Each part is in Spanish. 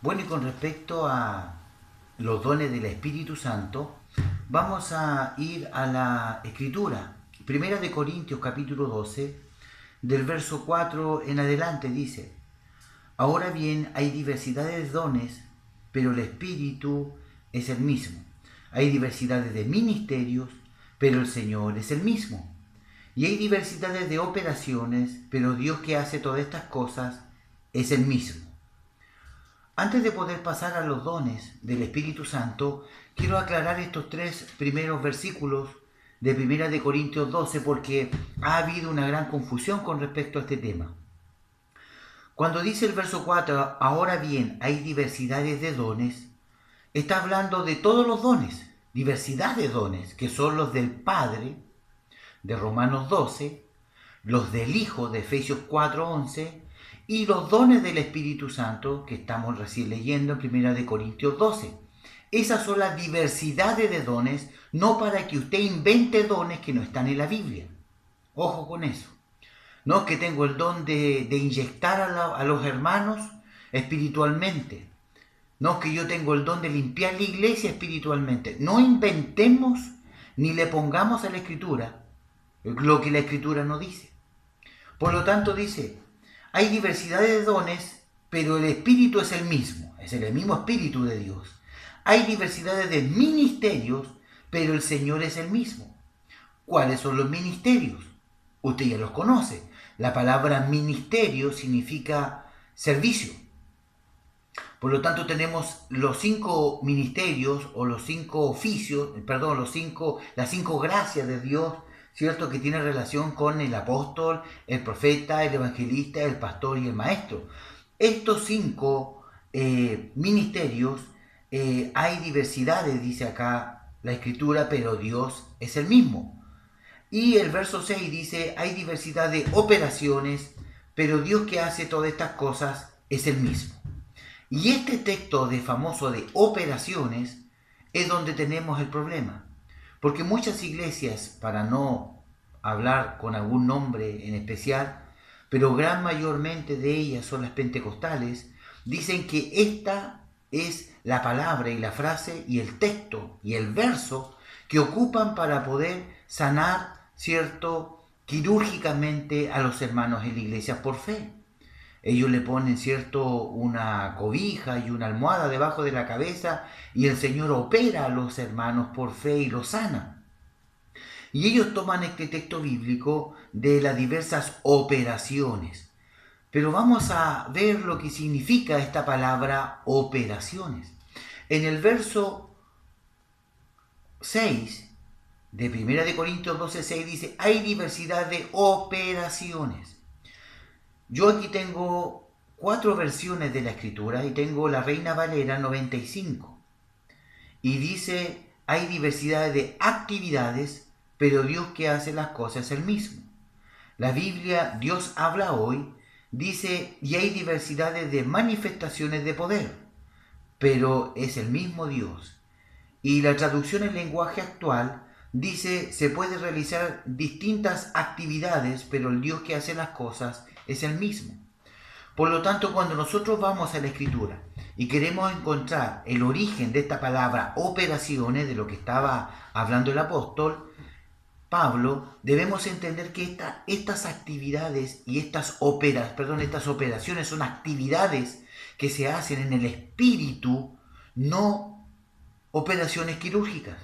Bueno, y con respecto a los dones del Espíritu Santo, vamos a ir a la Escritura. Primera de Corintios capítulo 12, del verso 4 en adelante dice: Ahora bien, hay diversidades de dones, pero el Espíritu es el mismo. Hay diversidades de ministerios, pero el Señor es el mismo. Y hay diversidades de operaciones, pero Dios que hace todas estas cosas es el mismo. Antes de poder pasar a los dones del Espíritu Santo, quiero aclarar estos tres primeros versículos de 1 de Corintios 12 porque ha habido una gran confusión con respecto a este tema. Cuando dice el verso 4, ahora bien, hay diversidades de dones, está hablando de todos los dones, diversidad de dones, que son los del Padre, de Romanos 12, los del Hijo, de Efesios 4:11, y los dones del Espíritu Santo, que estamos recién leyendo en 1 Corintios 12. Esas son las diversidades de dones, no para que usted invente dones que no están en la Biblia. Ojo con eso. No es que tengo el don de inyectar a los hermanos espiritualmente. No es que yo tengo el don de limpiar la iglesia espiritualmente. No inventemos ni le pongamos a la Escritura lo que la Escritura no dice. Por lo tanto dice, hay diversidad de dones, pero el Espíritu es el mismo Espíritu de Dios. Hay diversidades de ministerios, pero el Señor es el mismo. ¿Cuáles son los ministerios? Usted ya los conoce. La palabra ministerio significa servicio. Por lo tanto tenemos los 5 ministerios o los 5 oficios, las 5 gracias de Dios, ¿cierto? Que tiene relación con el apóstol, el profeta, el evangelista, el pastor y el maestro. Estos 5 ministerios, hay diversidades, dice acá la Escritura, pero Dios es el mismo. Y el verso 6 dice, hay diversidad de operaciones, pero Dios que hace todas estas cosas es el mismo. Y este texto famoso de operaciones es donde tenemos el problema. Porque muchas iglesias, para no hablar con algún nombre en especial, pero gran mayormente de ellas son las pentecostales, dicen que esta es la palabra y la frase y el texto y el verso que ocupan para poder sanar, ¿cierto?, quirúrgicamente a los hermanos en la iglesia por fe. Ellos le ponen, ¿cierto?, una cobija y una almohada debajo de la cabeza y el Señor opera a los hermanos por fe y los sana. Y ellos toman este texto bíblico de las diversas operaciones. Pero vamos a ver lo que significa esta palabra operaciones. En el verso 6 de 1 Corintios 12:6 dice, hay diversidad de operaciones. Yo aquí tengo 4 versiones de la Escritura y tengo la Reina Valera 95. Y dice, hay diversidad de actividades, pero Dios que hace las cosas es el mismo. La Biblia, Dios habla hoy, dice, y hay diversidades de manifestaciones de poder, pero es el mismo Dios. Y la traducción en lenguaje actual dice, se puede realizar distintas actividades, pero el Dios que hace las cosas es el mismo. Por lo tanto, cuando nosotros vamos a la Escritura y queremos encontrar el origen de esta palabra operaciones, de lo que estaba hablando el apóstol Pablo, debemos entender que estas actividades y estas operaciones son actividades que se hacen en el Espíritu, no operaciones quirúrgicas.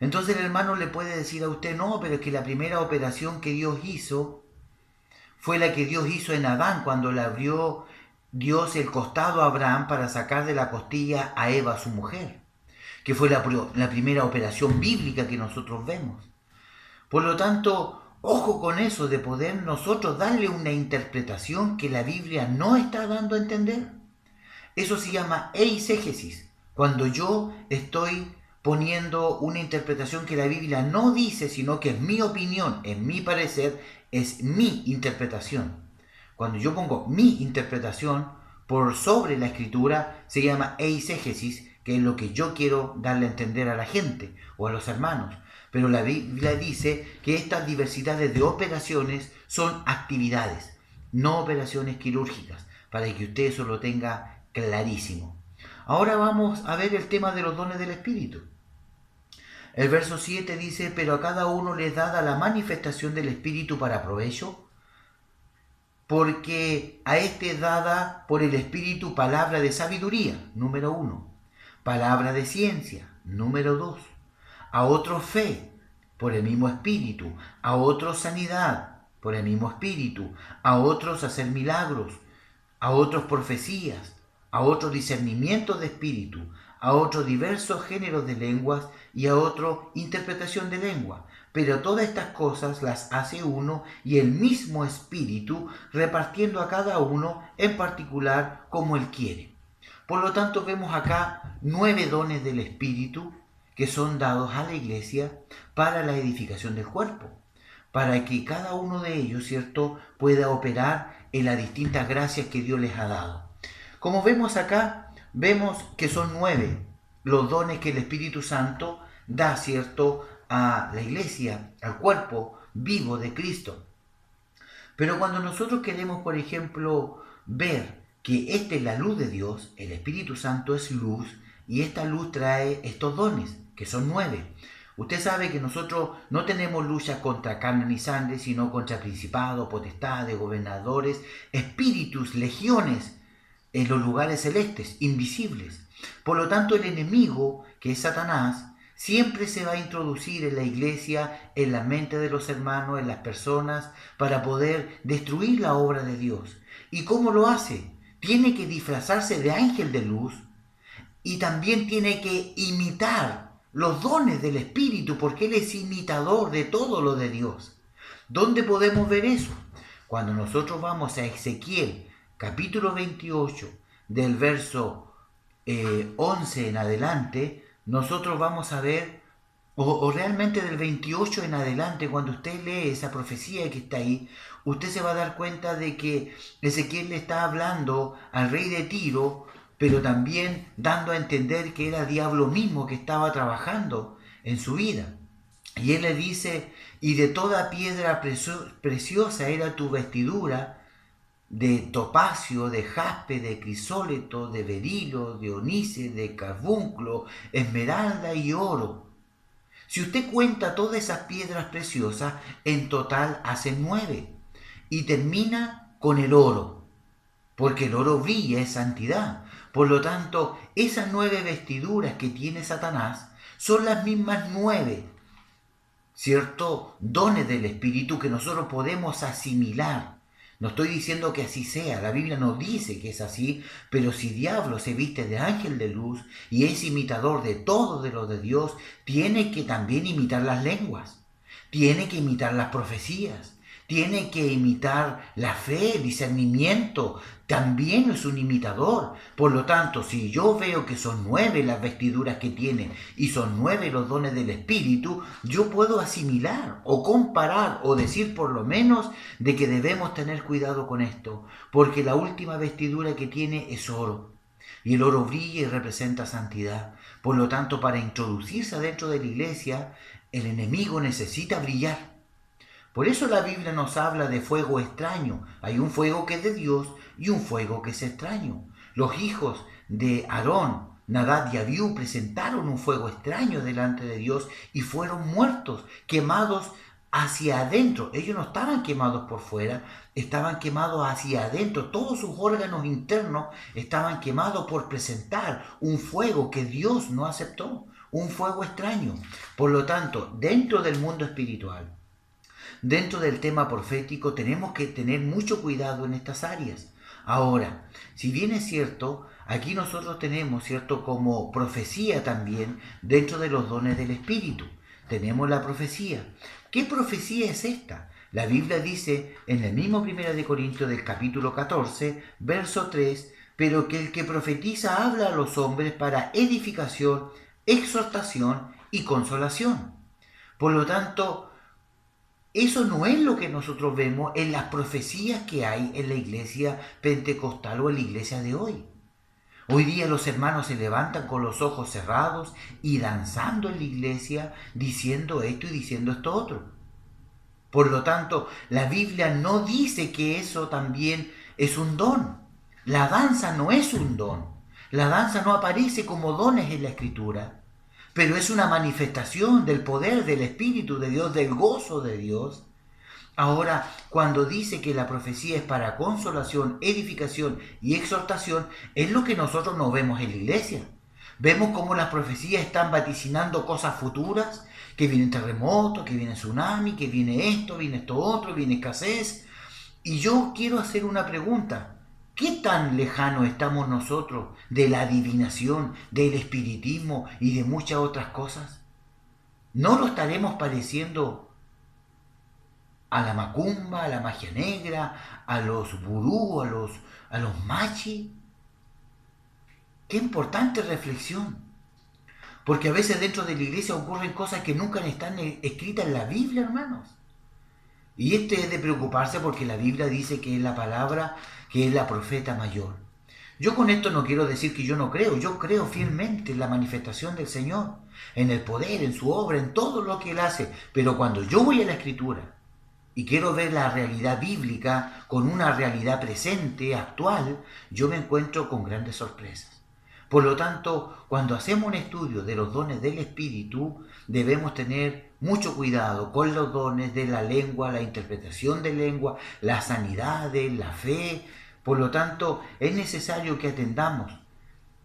Entonces el hermano le puede decir a usted, no, pero es que la primera operación que Dios hizo fue la que Dios hizo en Adán, cuando le abrió Dios el costado a Abraham para sacar de la costilla a Eva, su mujer, que fue la primera operación bíblica que nosotros vemos. Por lo tanto, ojo con eso de poder nosotros darle una interpretación que la Biblia no está dando a entender. Eso se llama eisegesis, cuando yo estoy poniendo una interpretación que la Biblia no dice, sino que es mi opinión, es mi parecer, es mi interpretación. Cuando yo pongo mi interpretación por sobre la Escritura, se llama eisegesis, que es lo que yo quiero darle a entender a la gente o a los hermanos. Pero la Biblia dice que estas diversidades de operaciones son actividades, no operaciones quirúrgicas, para que usted eso lo tenga clarísimo. Ahora vamos a ver el tema de los dones del Espíritu. El verso 7 dice, pero a cada uno le es dada la manifestación del Espíritu para provecho, porque a este es dada por el Espíritu palabra de sabiduría, número 1, palabra de ciencia, número 2, a otro fe, por el mismo Espíritu, a otros sanidad, por el mismo Espíritu, a otros hacer milagros, a otros profecías, a otros discernimientos de espíritu, a otros diversos géneros de lenguas y a otro interpretación de lengua. Pero todas estas cosas las hace uno y el mismo Espíritu, repartiendo a cada uno en particular como Él quiere. Por lo tanto, vemos acá 9 dones del Espíritu que son dados a la iglesia para la edificación del cuerpo, para que cada uno de ellos, ¿cierto?, pueda operar en las distintas gracias que Dios les ha dado. Como vemos acá, vemos que son 9 los dones que el Espíritu Santo da, ¿cierto?, a la iglesia, al cuerpo vivo de Cristo. Pero cuando nosotros queremos, por ejemplo, ver que esta es la luz de Dios, el Espíritu Santo es luz, y esta luz trae estos dones, que son 9. Usted sabe que nosotros no tenemos lucha contra carne ni sangre, sino contra principados, potestades, gobernadores, espíritus, legiones en los lugares celestes, invisibles. Por lo tanto, el enemigo, que es Satanás, siempre se va a introducir en la iglesia, en la mente de los hermanos, en las personas, para poder destruir la obra de Dios. ¿Y cómo lo hace? Tiene que disfrazarse de ángel de luz y también tiene que imitar los dones del Espíritu, porque Él es imitador de todo lo de Dios. ¿Dónde podemos ver eso? Cuando nosotros vamos a Ezequiel, capítulo 28, del verso 11 en adelante, nosotros vamos a ver, o realmente del 28 en adelante, cuando usted lee esa profecía que está ahí, usted se va a dar cuenta de que Ezequiel le está hablando al rey de Tiro, pero también dando a entender que era diablo mismo que estaba trabajando en su vida. Y él le dice, y de toda piedra preciosa era tu vestidura, de topacio, de jaspe, de crisóleto, de berilo, de onice, de carbunclo, esmeralda y oro. Si usted cuenta todas esas piedras preciosas, en total hacen 9. Y termina con el oro, porque el oro brilla, es santidad. Por lo tanto, esas 9 vestiduras que tiene Satanás son las mismas 9, ¿cierto?, dones del Espíritu que nosotros podemos asimilar. No estoy diciendo que así sea, la Biblia no dice que es así, pero si diablo se viste de ángel de luz y es imitador de todo de lo de Dios, tiene que también imitar las lenguas, tiene que imitar las profecías, tiene que imitar la fe, el discernimiento, también es un imitador. Por lo tanto, si yo veo que son 9 las vestiduras que tiene y son 9 los dones del Espíritu, yo puedo asimilar o comparar o decir por lo menos de que debemos tener cuidado con esto, porque la última vestidura que tiene es oro. Y el oro brilla y representa santidad. Por lo tanto, para introducirse dentro de la iglesia, el enemigo necesita brillar. Por eso la Biblia nos habla de fuego extraño. Hay un fuego que es de Dios y un fuego que es extraño. Los hijos de Aarón, Nadab y Abiú, presentaron un fuego extraño delante de Dios y fueron muertos, quemados hacia adentro. Ellos no estaban quemados por fuera, estaban quemados hacia adentro. Todos sus órganos internos estaban quemados por presentar un fuego que Dios no aceptó, un fuego extraño. Por lo tanto, dentro del mundo espiritual, dentro del tema profético, tenemos que tener mucho cuidado en estas áreas. Ahora, si bien es cierto, aquí nosotros tenemos, ¿cierto?, como profecía también dentro de los dones del Espíritu. Tenemos la profecía. ¿Qué profecía es esta? La Biblia dice en el mismo 1 de Corintios del capítulo 14, verso 3, pero que el que profetiza habla a los hombres para edificación, exhortación y consolación. Por lo tanto, eso no es lo que nosotros vemos en las profecías que hay en la iglesia pentecostal o en la iglesia de hoy. Hoy día los hermanos se levantan con los ojos cerrados y danzando en la iglesia diciendo esto y diciendo esto otro. Por lo tanto, la Biblia no dice que eso también es un don. La danza no es un don. La danza no aparece como dones en la Escritura, pero es una manifestación del poder del Espíritu de Dios, del gozo de Dios. Ahora, cuando dice que la profecía es para consolación, edificación y exhortación, es lo que nosotros no vemos en la iglesia. Vemos cómo las profecías están vaticinando cosas futuras, que viene terremoto, que viene tsunami, que viene esto otro, viene escasez. Y yo quiero hacer una pregunta. ¿Qué tan lejano estamos nosotros de la adivinación, del espiritismo y de muchas otras cosas? ¿No lo estaremos pareciendo a la macumba, a la magia negra, a los vudú, a los machi? Qué importante reflexión. Porque a veces dentro de la iglesia ocurren cosas que nunca están escritas en la Biblia, hermanos. Y es de preocuparse porque la Biblia dice que es la palabra, que es la profeta mayor. Yo con esto no quiero decir que yo no creo, yo creo fielmente en la manifestación del Señor, en el poder, en su obra, en todo lo que Él hace. Pero cuando yo voy a la Escritura y quiero ver la realidad bíblica con una realidad presente, actual, yo me encuentro con grandes sorpresas. Por lo tanto, cuando hacemos un estudio de los dones del Espíritu, debemos tener mucho cuidado con los dones de la lengua, la interpretación de lengua, las sanidades, la fe. Por lo tanto, es necesario que atendamos,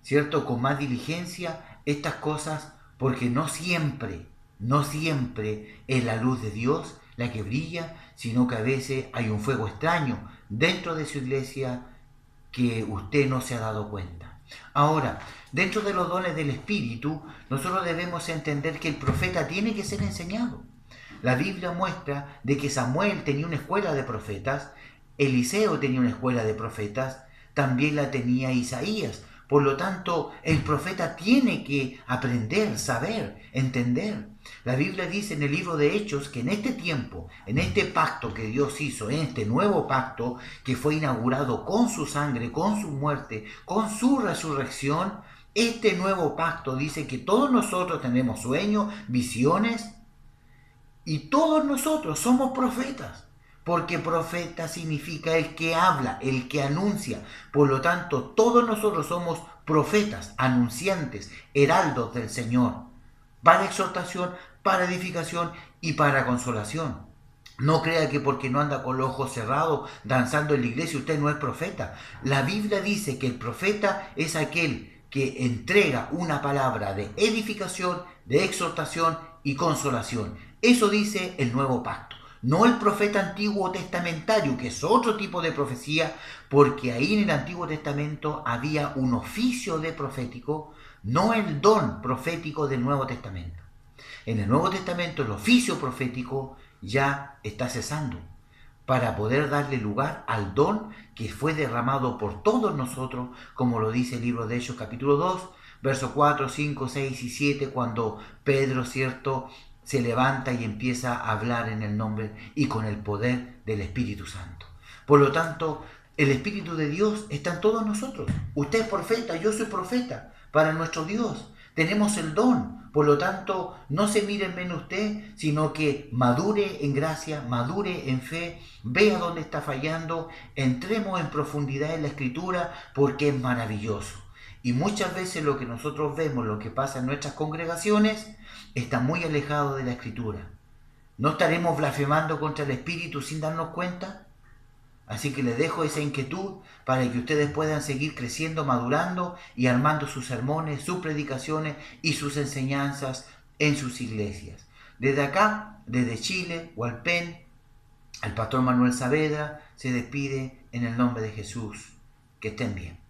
¿cierto?, con más diligencia estas cosas, porque no siempre es la luz de Dios la que brilla, sino que a veces hay un fuego extraño dentro de su iglesia que usted no se ha dado cuenta. Ahora, dentro de los dones del Espíritu, nosotros debemos entender que el profeta tiene que ser enseñado. La Biblia muestra de que Samuel tenía una escuela de profetas, Eliseo tenía una escuela de profetas, también la tenía Isaías. Por lo tanto, el profeta tiene que aprender, saber, entender. La Biblia dice en el libro de Hechos que en este tiempo, en este pacto que Dios hizo, en este nuevo pacto que fue inaugurado con su sangre, con su muerte, con su resurrección, este nuevo pacto dice que todos nosotros tenemos sueños, visiones, y todos nosotros somos profetas. Porque profeta significa el que habla, el que anuncia. Por lo tanto, todos nosotros somos profetas, anunciantes, heraldos del Señor, para exhortación, para edificación y para consolación. No crea que porque no anda con los ojos cerrados danzando en la iglesia usted no es profeta. La Biblia dice que el profeta es aquel que entrega una palabra de edificación, de exhortación y consolación. Eso dice el nuevo pacto. No el profeta antiguo testamentario, que es otro tipo de profecía, porque ahí en el Antiguo Testamento había un oficio de profético, no el don profético del Nuevo Testamento. En el Nuevo Testamento el oficio profético ya está cesando para poder darle lugar al don que fue derramado por todos nosotros, como lo dice el libro de Hechos capítulo 2, versos 4, 5, 6 y 7, cuando Pedro, ¿cierto?, se levanta y empieza a hablar en el nombre y con el poder del Espíritu Santo. Por lo tanto, el Espíritu de Dios está en todos nosotros. Usted es profeta, yo soy profeta para nuestro Dios. Tenemos el don. Por lo tanto, no se mire en menos usted, sino que madure en gracia, madure en fe, vea dónde está fallando, entremos en profundidad en la Escritura porque es maravilloso. Y muchas veces lo que nosotros vemos, lo que pasa en nuestras congregaciones, está muy alejado de la Escritura. ¿No estaremos blasfemando contra el Espíritu sin darnos cuenta? Así que les dejo esa inquietud para que ustedes puedan seguir creciendo, madurando y armando sus sermones, sus predicaciones y sus enseñanzas en sus iglesias. Desde acá, desde Chile, Hualpén, el pastor Manuel Saavedra se despide en el nombre de Jesús. Que estén bien.